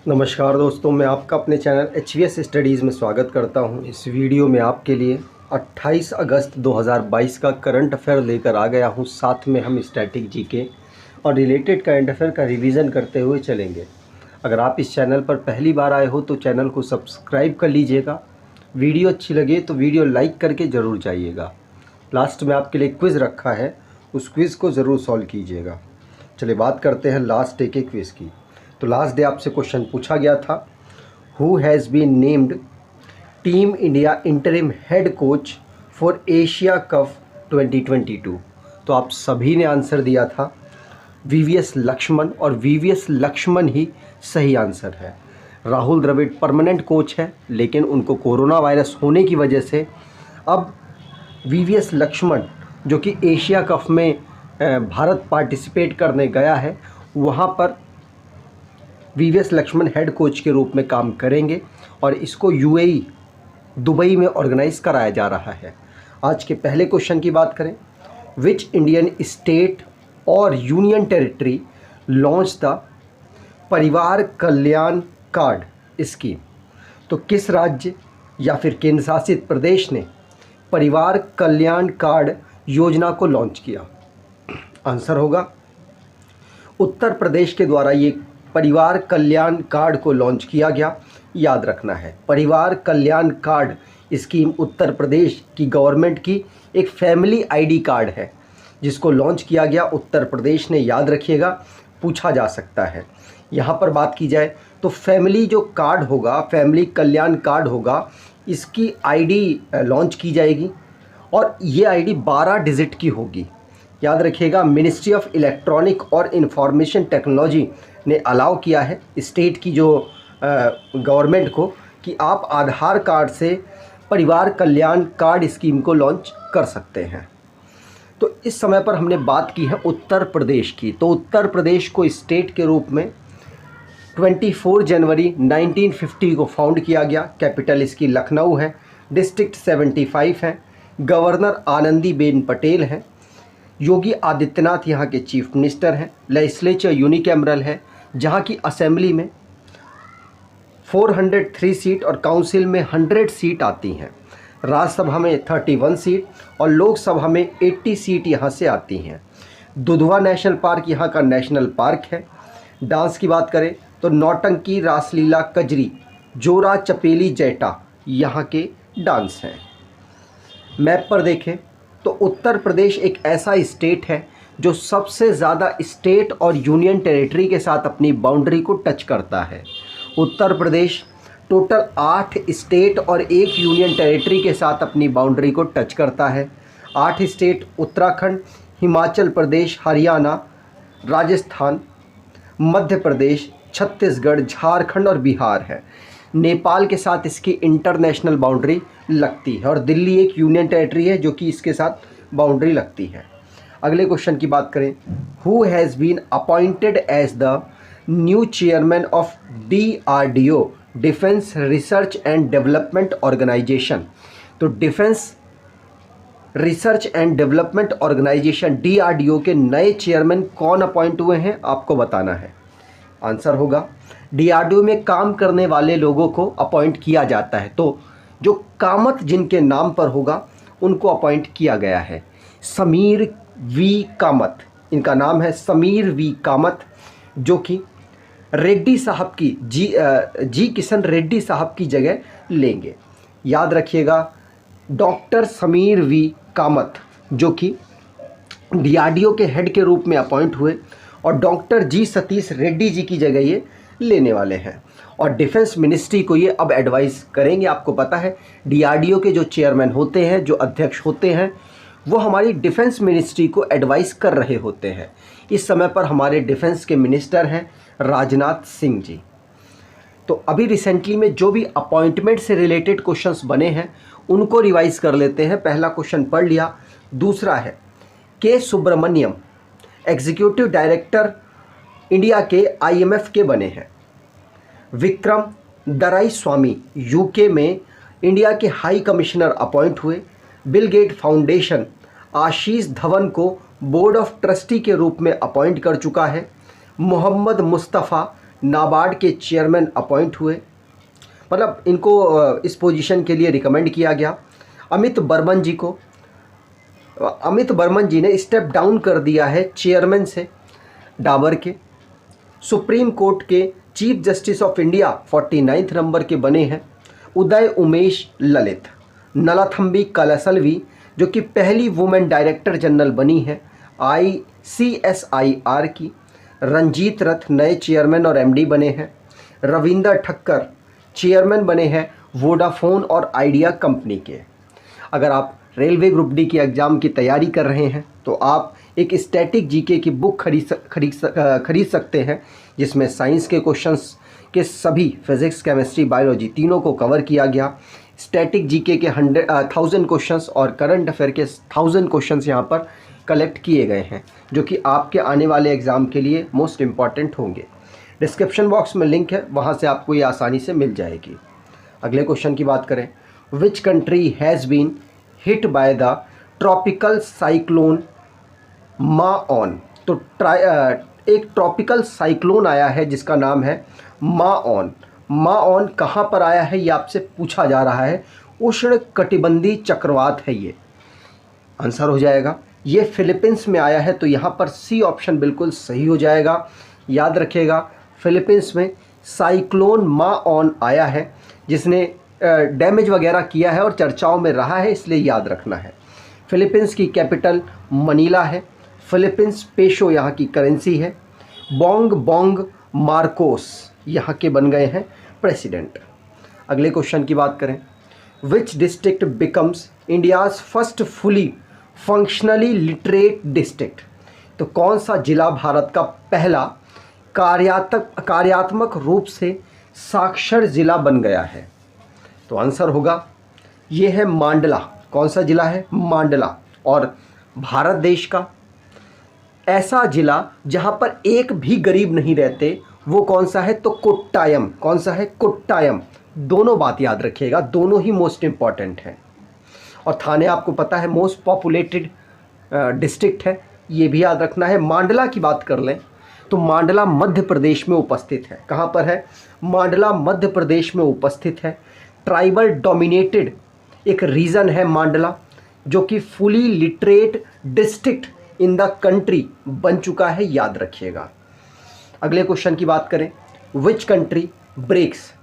नमस्कार दोस्तों, मैं आपका अपने चैनल HVS स्टडीज़ में स्वागत करता हूं। इस वीडियो में आपके लिए 28 अगस्त 2022 का करंट अफेयर लेकर आ गया हूं। साथ में हम स्टैटिक जीके और रिलेटेड करंट अफेयर का रिवीजन करते हुए चलेंगे। अगर आप इस चैनल पर पहली बार आए हो तो चैनल को सब्सक्राइब कर लीजिएगा। वीडियो अच्छी लगे तो वीडियो लाइक करके ज़रूर जाइएगा। लास्ट में आपके लिए क्विज़ रखा है, उस क्विज़ को ज़रूर सॉल्व कीजिएगा। चलिए बात करते हैं लास्ट डे के क्विज़ की। तो लास्ट डे आपसे क्वेश्चन पूछा गया था, who has been named team India interim head coach for Asia cup 2022। तो आप सभी ने आंसर दिया था VVS लक्ष्मण, और VVS लक्ष्मण ही सही आंसर है। राहुल द्रविड़ परमानेंट कोच है, लेकिन उनको कोरोना वायरस होने की वजह से अब VVS लक्ष्मण, जो कि एशिया कप में भारत पार्टिसिपेट करने गया है, वहाँ पर VVS लक्ष्मण हेड कोच के रूप में काम करेंगे और इसको UAE दुबई में ऑर्गेनाइज कराया जा रहा है। आज के पहले क्वेश्चन की बात करें, विच इंडियन स्टेट और यूनियन टेरिटरी लॉन्च द परिवार कल्याण कार्ड स्कीम। तो किस राज्य या फिर केंद्र शासित प्रदेश ने परिवार कल्याण कार्ड योजना को लॉन्च किया? आंसर होगा उत्तर प्रदेश के द्वारा ये परिवार कल्याण कार्ड को लॉन्च किया गया। याद रखना है, परिवार कल्याण कार्ड स्कीम उत्तर प्रदेश की गवर्नमेंट की एक फैमिली आईडी कार्ड है, जिसको लॉन्च किया गया उत्तर प्रदेश ने। याद रखिएगा, पूछा जा सकता है। यहाँ पर बात की जाए तो फैमिली जो कार्ड होगा, फैमिली कल्याण कार्ड होगा, इसकी आईडी लॉन्च की जाएगी और ये आईडी 12 डिजिट की होगी। याद रखिएगा, मिनिस्ट्री ऑफ इलेक्ट्रॉनिक और इंफॉर्मेशन टेक्नोलॉजी ने अलाउ किया है स्टेट की जो गवर्नमेंट को कि आप आधार कार्ड से परिवार कल्याण कार्ड स्कीम को लॉन्च कर सकते हैं। तो इस समय पर हमने बात की है उत्तर प्रदेश की। तो उत्तर प्रदेश को स्टेट के रूप में 24 जनवरी 1950 को फाउंड किया गया। कैपिटल इसकी लखनऊ है। डिस्ट्रिक्ट 75 है। गवर्नर आनंदीबेन पटेल हैं। योगी आदित्यनाथ यहाँ के चीफ मिनिस्टर हैं। लेजिस्लेचर यूनिकैमरल है, जहाँ की असेंबली में 403 सीट और काउंसिल में 100 सीट आती हैं। राज्यसभा में 31 सीट और लोकसभा में 80 सीट यहाँ से आती हैं। दुधवा नेशनल पार्क यहाँ का नेशनल पार्क है। डांस की बात करें तो नौटंकी, रासलीला, कजरी, जोरा, चपेली, जैटा यहाँ के डांस हैं। मैप पर देखें तो उत्तर प्रदेश एक ऐसा स्टेट है जो सबसे ज़्यादा स्टेट और यूनियन टेरिटरी के साथ अपनी बाउंड्री को टच करता है। उत्तर प्रदेश टोटल 8 स्टेट और 1 यूनियन टेरिटरी के साथ अपनी बाउंड्री को टच करता है। 8 स्टेट उत्तराखंड, हिमाचल प्रदेश, हरियाणा, राजस्थान, मध्य प्रदेश, छत्तीसगढ़, झारखंड और बिहार है। नेपाल के साथ इसकी इंटरनेशनल बाउंड्री लगती है और दिल्ली एक यूनियन टेरिटरी है जो कि इसके साथ बाउंड्री लगती है। अगले क्वेश्चन की बात करें, who has been appointed as the new chairman of DRDO defence research and development organisation. तो defence research and development organisation DRDO के नए चेयरमैन कौन अपॉइंट हुए हैं, आपको बताना है। आंसर होगा DRDO में काम करने वाले लोगों को अपॉइंट किया जाता है। तो जो कामत जिनके नाम पर होगा उनको अपॉइंट किया गया है। समीर V कामत, इनका नाम है समीर V कामत, जो कि रेड्डी साहब की जी किशन रेड्डी साहब की जगह लेंगे। याद रखिएगा, डॉक्टर समीर V कामत जो कि DRDO के हेड के रूप में अपॉइंट हुए और डॉक्टर G सतीश रेड्डी जी की जगह ये लेने वाले हैं और डिफेंस मिनिस्ट्री को ये अब एडवाइस करेंगे। आपको पता है DRDO के जो चेयरमैन होते हैं, जो अध्यक्ष होते हैं, वो हमारी डिफेंस मिनिस्ट्री को एडवाइस कर रहे होते हैं। इस समय पर हमारे डिफेंस के मिनिस्टर हैं राजनाथ सिंह जी। तो अभी रिसेंटली में जो भी अपॉइंटमेंट से रिलेटेड क्वेश्चंस बने हैं उनको रिवाइज कर लेते हैं। पहला क्वेश्चन पढ़ लिया। दूसरा है के सुब्रमण्यम एग्जीक्यूटिव डायरेक्टर इंडिया के IMF के बने हैं। विक्रम दराई-स्वामी UK में इंडिया के हाई कमिश्नर अपॉइंट हुए। बिल गेट फाउंडेशन आशीष धवन को बोर्ड ऑफ ट्रस्टी के रूप में अपॉइंट कर चुका है। मोहम्मद मुस्तफ़ा नाबार्ड के चेयरमैन अपॉइंट हुए, मतलब इनको इस पोजीशन के लिए रिकमेंड किया गया। अमित बर्मन जी ने स्टेप डाउन कर दिया है चेयरमैन से डाबर के। सुप्रीम कोर्ट के chief justice of India 49 number के बने हैं उदय उमेश ललित। नलाथम्बी कलसलवी जो कि पहली वुमेन डायरेक्टर जनरल बनी है ICSIR की। रंजीत रथ नए चेयरमैन और MD बने हैं। रविंदर ठक्कर चेयरमैन बने हैं वोडाफोन और आइडिया कंपनी के। अगर आप रेलवे ग्रुप डी की एग्ज़ाम की तैयारी कर रहे हैं तो आप एक स्टैटिक जीके की बुक खरीद सकते हैं, जिसमें साइंस के क्वेश्चंस के सभी फिज़िक्स, केमिस्ट्री, बायोलॉजी तीनों को कवर किया गया। स्टैटिक जीके के 1000 क्वेश्चंस और करंट अफेयर के 1000 क्वेश्चंस यहाँ पर कलेक्ट किए गए हैं, जो कि आपके आने वाले एग्ज़ाम के लिए मोस्ट इम्पॉर्टेंट होंगे। डिस्क्रिप्शन बॉक्स में लिंक है, वहाँ से आपको ये आसानी से मिल जाएगी। अगले क्वेश्चन की बात करें, which country has been hit by the tropical cyclone माओन। तो एक ट्रॉपिकल साइक्लोन आया है जिसका नाम है माओन। माओन कहाँ पर आया है ये आपसे पूछा जा रहा है। उष्ण कटिबंधीय चक्रवात है ये, आंसर हो जाएगा। ये फिलीपींस में आया है, तो यहाँ पर सी ऑप्शन बिल्कुल सही हो जाएगा। याद रखिएगा, फिलीपींस में साइक्लोन माओन आया है जिसने डैमेज वगैरह किया है और चर्चाओं में रहा है, इसलिए याद रखना है। फिलीपींस की कैपिटल मनीला है। फिलीपींस पेशो यहाँ की करेंसी है। बोंग मार्कोस यहाँ के बन गए हैं प्रेसिडेंट। अगले क्वेश्चन की बात करें, which district becomes India's first fully functionally literate district. तो कौन सा जिला भारत का पहला कार्यात्मक रूप से साक्षर जिला बन गया है। तो आंसर होगा ये है मांडला। कौन सा जिला है? मांडला। और भारत देश का ऐसा जिला जहाँ पर एक भी गरीब नहीं रहते वो कौन सा है? तो कोट्टायम। कौन सा है? कोट्टायम। दोनों बात याद रखिएगा, दोनों ही मोस्ट इम्पॉर्टेंट हैं। और थाने आपको पता है मोस्ट पॉपुलेटेड डिस्ट्रिक्ट है, ये भी याद रखना है। मांडला की बात कर लें तो मांडला मध्य प्रदेश में उपस्थित है। कहाँ पर है? मांडला मध्य प्रदेश में उपस्थित है। ट्राइबल डोमिनेटेड एक रीजन है मांडला, जो कि fully literate district in the country बन चुका है, याद रखिएगा। अगले क्वेश्चन की बात करें, which country breaks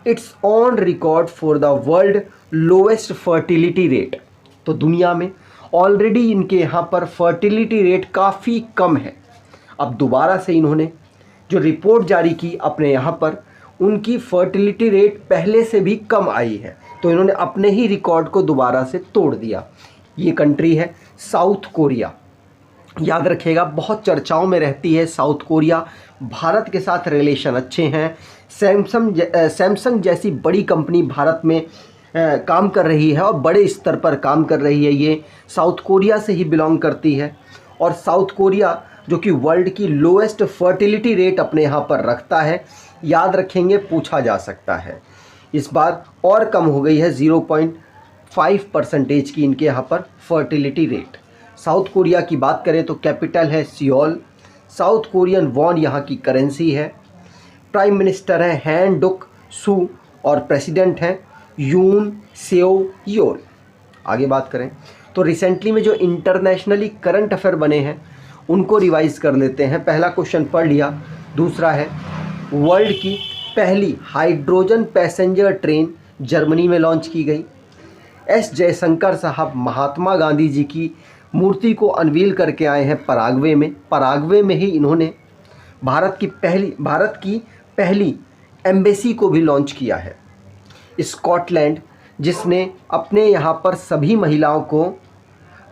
its on record for the world lowest fertility rate. तो दुनिया में ऑलरेडी इनके यहाँ पर फर्टिलिटी रेट काफ़ी कम है। अब दोबारा से इन्होंने जो रिपोर्ट जारी की अपने यहाँ पर, उनकी फर्टिलिटी रेट पहले से भी कम आई है, तो इन्होंने अपने ही रिकॉर्ड को दोबारा से तोड़ दिया। ये कंट्री है साउथ कोरिया। याद रखिएगा, बहुत चर्चाओं में रहती है साउथ कोरिया। भारत के साथ रिलेशन अच्छे हैं। सैमसंग जैसी बड़ी कंपनी भारत में काम कर रही है और बड़े स्तर पर काम कर रही है। ये साउथ कोरिया से ही बिलोंग करती है। और साउथ कोरिया जो कि वर्ल्ड की लोएस्ट फर्टिलिटी रेट अपने यहाँ पर रखता है, याद रखेंगे, पूछा जा सकता है। इस बार और कम हो गई है, 0.5% की इनके यहाँ पर फर्टिलिटी रेट। साउथ कोरिया की बात करें तो कैपिटल है सियोल। साउथ कोरियन वॉन यहाँ की करेंसी है। प्राइम मिनिस्टर हैं हैन डुक सू और प्रेसिडेंट हैं यून सेओ योल। आगे बात करें तो रिसेंटली में जो इंटरनेशनली करंट अफेयर बने हैं उनको रिवाइज कर लेते हैं। पहला क्वेश्चन पढ़ लिया। दूसरा है, वर्ल्ड की पहली हाइड्रोजन पैसेंजर ट्रेन जर्मनी में लॉन्च की गई। एस जयशंकर साहब महात्मा गांधी जी की मूर्ति को अनवील करके आए हैं पराग्वे में। पराग्वे में ही इन्होंने भारत की पहली एम्बेसी को भी लॉन्च किया है। स्कॉटलैंड, जिसने अपने यहाँ पर सभी महिलाओं को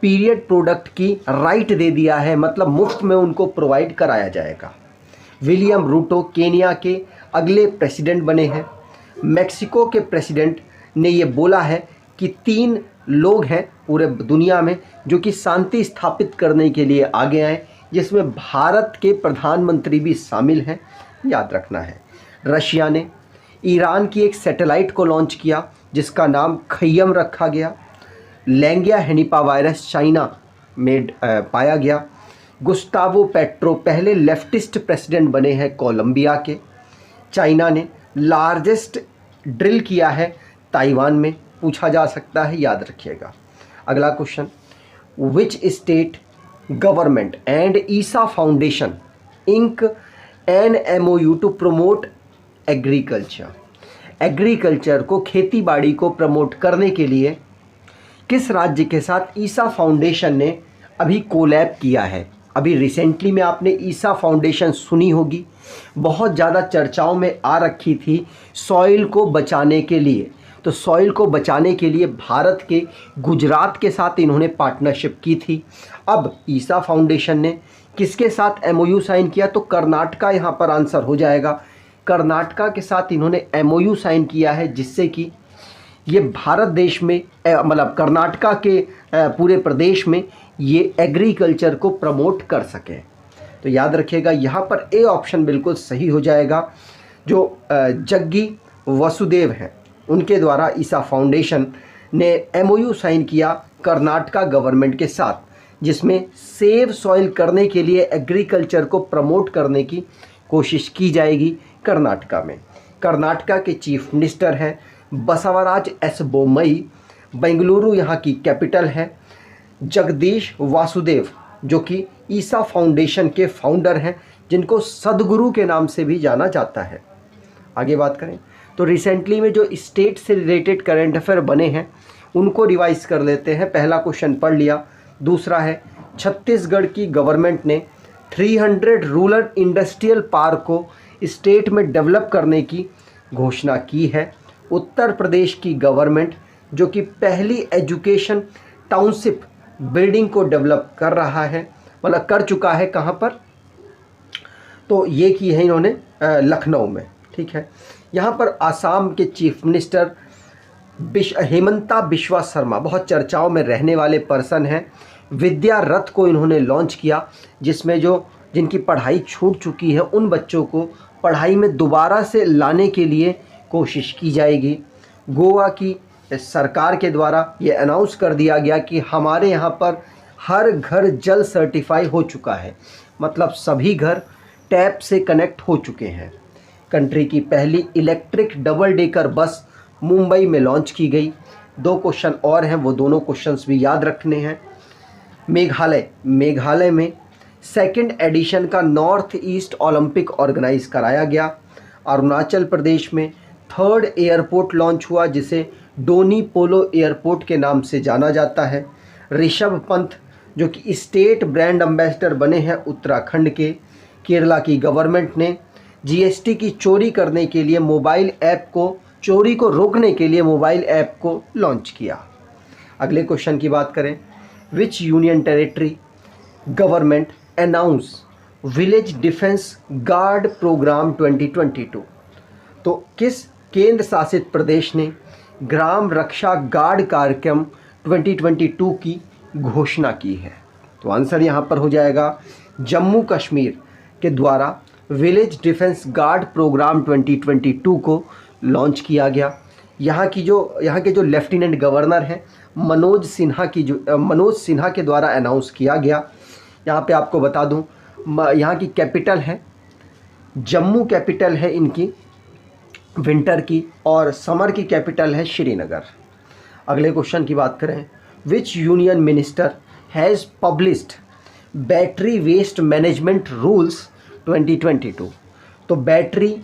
पीरियड प्रोडक्ट की राइट दे दिया है, मतलब मुफ्त में उनको प्रोवाइड कराया जाएगा। विलियम रूटो केनिया के अगले प्रेसिडेंट बने हैं। मेक्सिको के प्रेसिडेंट ने ये बोला है कि 3 लोग हैं पूरे दुनिया में जो कि शांति स्थापित करने के लिए आगे आए, जिसमें भारत के प्रधानमंत्री भी शामिल हैं, याद रखना है। रशिया ने ईरान की एक सैटेलाइट को लॉन्च किया जिसका नाम खय्यम रखा गया। लैंगिया हेनिपावायरस चाइना में पाया गया। गुस्तावो पेट्रो पहले लेफ्टिस्ट प्रेसिडेंट बने हैं कोलंबिया के। चाइना ने लार्जेस्ट ड्रिल किया है ताइवान में, पूछा जा सकता है, याद रखिएगा। अगला question, which state government and Isha foundation ink an MOU to promote agriculture. Agriculture को, खेती बाड़ी को प्रमोट करने के लिए किस राज्य के साथ ईसा फाउंडेशन ने अभी कोलैब किया है? अभी रिसेंटली में आपने ईसा फाउंडेशन सुनी होगी, बहुत ज़्यादा चर्चाओं में आ रखी थी सॉइल को बचाने के लिए। तो सॉइल को बचाने के लिए भारत के गुजरात के साथ इन्होंने पार्टनरशिप की थी। अब ईसा फाउंडेशन ने किसके साथ MOU साइन किया? तो कर्नाटका यहाँ पर आंसर हो जाएगा। कर्नाटका के साथ इन्होंने MOU साइन किया है, जिससे कि ये भारत देश में, मतलब कर्नाटका के पूरे प्रदेश में ये एग्रीकल्चर को प्रमोट कर सके। तो याद रखिएगा, यहाँ पर ए ऑप्शन बिल्कुल सही हो जाएगा। जो जग्गी वसुदेव हैं, उनके द्वारा ईसा फाउंडेशन ने MOU साइन किया कर्नाटका गवर्नमेंट के साथ, जिसमें सेव सॉइल करने के लिए एग्रीकल्चर को प्रमोट करने की कोशिश की जाएगी कर्नाटका में। कर्नाटका के चीफ मिनिस्टर हैं बसवराज एस बोम्मई। बेंगलुरु यहाँ की कैपिटल है। जगदीश वासुदेव जो कि ईसा फाउंडेशन के फाउंडर हैं, जिनको सदगुरु के नाम से भी जाना जाता है। आगे बात करें तो रिसेंटली में जो स्टेट से रिलेटेड करंट अफेयर बने हैं उनको रिवाइज कर लेते हैं। पहला क्वेश्चन पढ़ लिया। दूसरा है, छत्तीसगढ़ की गवर्नमेंट ने 300 रूरल इंडस्ट्रियल पार्क को स्टेट में डेवलप करने की घोषणा की है। उत्तर प्रदेश की गवर्नमेंट जो कि पहली एजुकेशन टाउनशिप बिल्डिंग को डेवलप कर रहा है, मतलब कर चुका है, कहाँ पर? तो ये की है इन्होंने लखनऊ में, ठीक है। यहाँ पर आसाम के चीफ मिनिस्टर हेमंता बिश्वा शर्मा बहुत चर्चाओं में रहने वाले पर्सन हैं। विद्या रथ को इन्होंने लॉन्च किया, जिसमें जिनकी पढ़ाई छूट चुकी है उन बच्चों को पढ़ाई में दोबारा से लाने के लिए कोशिश की जाएगी। गोवा की सरकार के द्वारा ये अनाउंस कर दिया गया कि हमारे यहाँ पर हर घर जल सर्टिफाई हो चुका है, मतलब सभी घर टैप से कनेक्ट हो चुके हैं। कंट्री की पहली electric double decker bus Mumbai में लॉन्च की गई। 2 क्वेश्चन और हैं, वो दोनों क्वेश्चंस भी याद रखने हैं। मेघालय में 2nd एडिशन का नॉर्थ ईस्ट ओलंपिक ऑर्गेनाइज कराया गया। अरुणाचल प्रदेश में 3rd एयरपोर्ट लॉन्च हुआ, जिसे डोनी पोलो एयरपोर्ट के नाम से जाना जाता है। ऋषभ पंत जो कि स्टेट ब्रांड एम्बेसडर बने हैं उत्तराखंड के। केरला की गवर्नमेंट ने GST की चोरी करने के लिए मोबाइल ऐप को, चोरी को रोकने के लिए मोबाइल ऐप को लॉन्च किया। अगले क्वेश्चन की बात करें, which union territory government announce village defence guard programme 2022। तो किस केंद्र शासित प्रदेश ने ग्राम रक्षा गार्ड कार्यक्रम 2022 की घोषणा की है? तो आंसर यहाँ पर हो जाएगा जम्मू कश्मीर के द्वारा विलेज डिफेंस गार्ड प्रोग्राम 2022 को लॉन्च किया गया। यहाँ के जो लेफ्टिनेंट गवर्नर हैं मनोज सिन्हा के द्वारा अनाउंस किया गया। यहाँ पे आपको बता दूँ, यहाँ की कैपिटल है जम्मू, कैपिटल है इनकी विंटर की, और समर की कैपिटल है श्रीनगर। अगले क्वेश्चन की बात करें, which union minister has published battery waste management rules 2022। तो बैटरी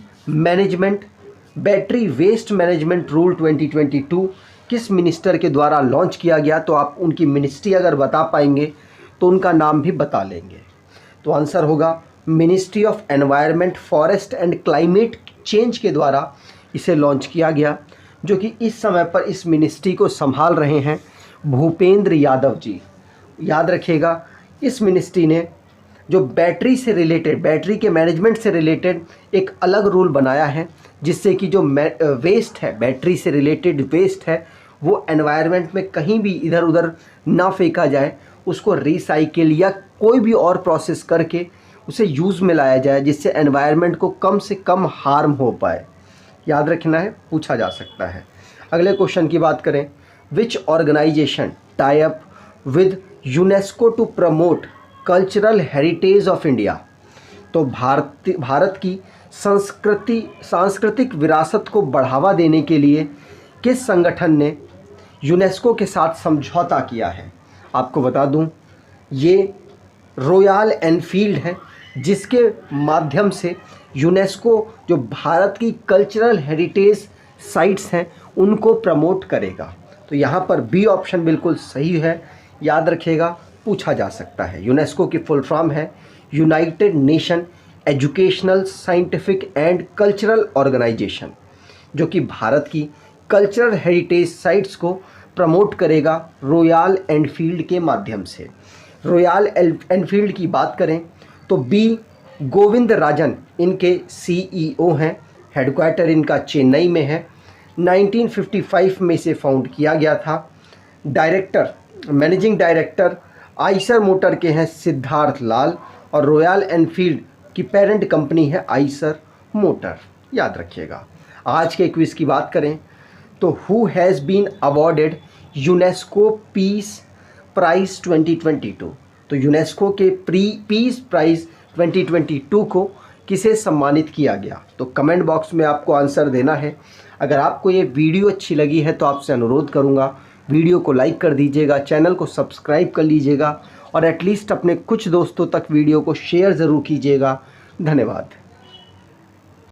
वेस्ट मैनेजमेंट रूल 2022 किस मिनिस्टर के द्वारा लॉन्च किया गया? तो आप उनकी मिनिस्ट्री अगर बता पाएंगे तो उनका नाम भी बता लेंगे। तो आंसर होगा ministry of environment, forest and climate change के द्वारा इसे लॉन्च किया गया, जो कि इस समय पर इस मिनिस्ट्री को संभाल रहे हैं भूपेंद्र यादव जी। याद रखिएगा, इस मिनिस्ट्री ने जो बैटरी से रिलेटेड, बैटरी के मैनेजमेंट से रिलेटेड एक अलग रूल बनाया है, जिससे कि जो वेस्ट है, बैटरी से रिलेटेड वेस्ट है, वो एनवायरनमेंट में कहीं भी इधर उधर ना फेंका जाए, उसको रिसाइकिल या कोई भी और प्रोसेस करके उसे यूज़ में लाया जाए, जिससे एनवायरनमेंट को कम से कम हार्म हो पाए। याद रखना है, पूछा जा सकता है। अगले क्वेश्चन की बात करें, which organisation tie up with UNESCO to promote cultural heritage of India. तो भारत की सांस्कृतिक विरासत को बढ़ावा देने के लिए किस संगठन ने यूनेस्को के साथ समझौता किया है? आपको बता दूं, ये रॉयल एनफील्ड है, जिसके माध्यम से यूनेस्को जो भारत की कल्चरल हेरिटेज साइट्स हैं उनको प्रमोट करेगा। तो यहाँ पर बी ऑप्शन बिल्कुल सही है, याद रखिएगा, पूछा जा सकता है। यूनेस्को की फुल फॉर्म है united nation educational, scientific and cultural organisation, जो कि भारत की कल्चरल हेरिटेज साइट्स को प्रमोट करेगा रॉयल एनफील्ड के माध्यम से। रॉयल एनफील्ड की बात करें तो बी गोविंद राजन इनके CEO हैं। हेडक्वार्टर इनका चेन्नई में है। 1955 में इसे फाउंड किया गया था। मैनेजिंग डायरेक्टर आइसर मोटर के हैं सिद्धार्थ लाल, और रॉयल एनफील्ड की पेरेंट कंपनी है आइसर मोटर, याद रखिएगा। आज के क्विज़ की बात करें तो who has been awarded UNESCO peace prize 2022? तो यूनेस्को के पीस प्राइज़ 2022 को किसे सम्मानित किया गया? तो कमेंट बॉक्स में आपको आंसर देना है। अगर आपको ये वीडियो अच्छी लगी है तो आपसे अनुरोध करूँगा, वीडियो को लाइक कर दीजिएगा, चैनल को सब्सक्राइब कर लीजिएगा और एटलीस्ट अपने कुछ दोस्तों तक वीडियो को शेयर ज़रूर कीजिएगा। धन्यवाद।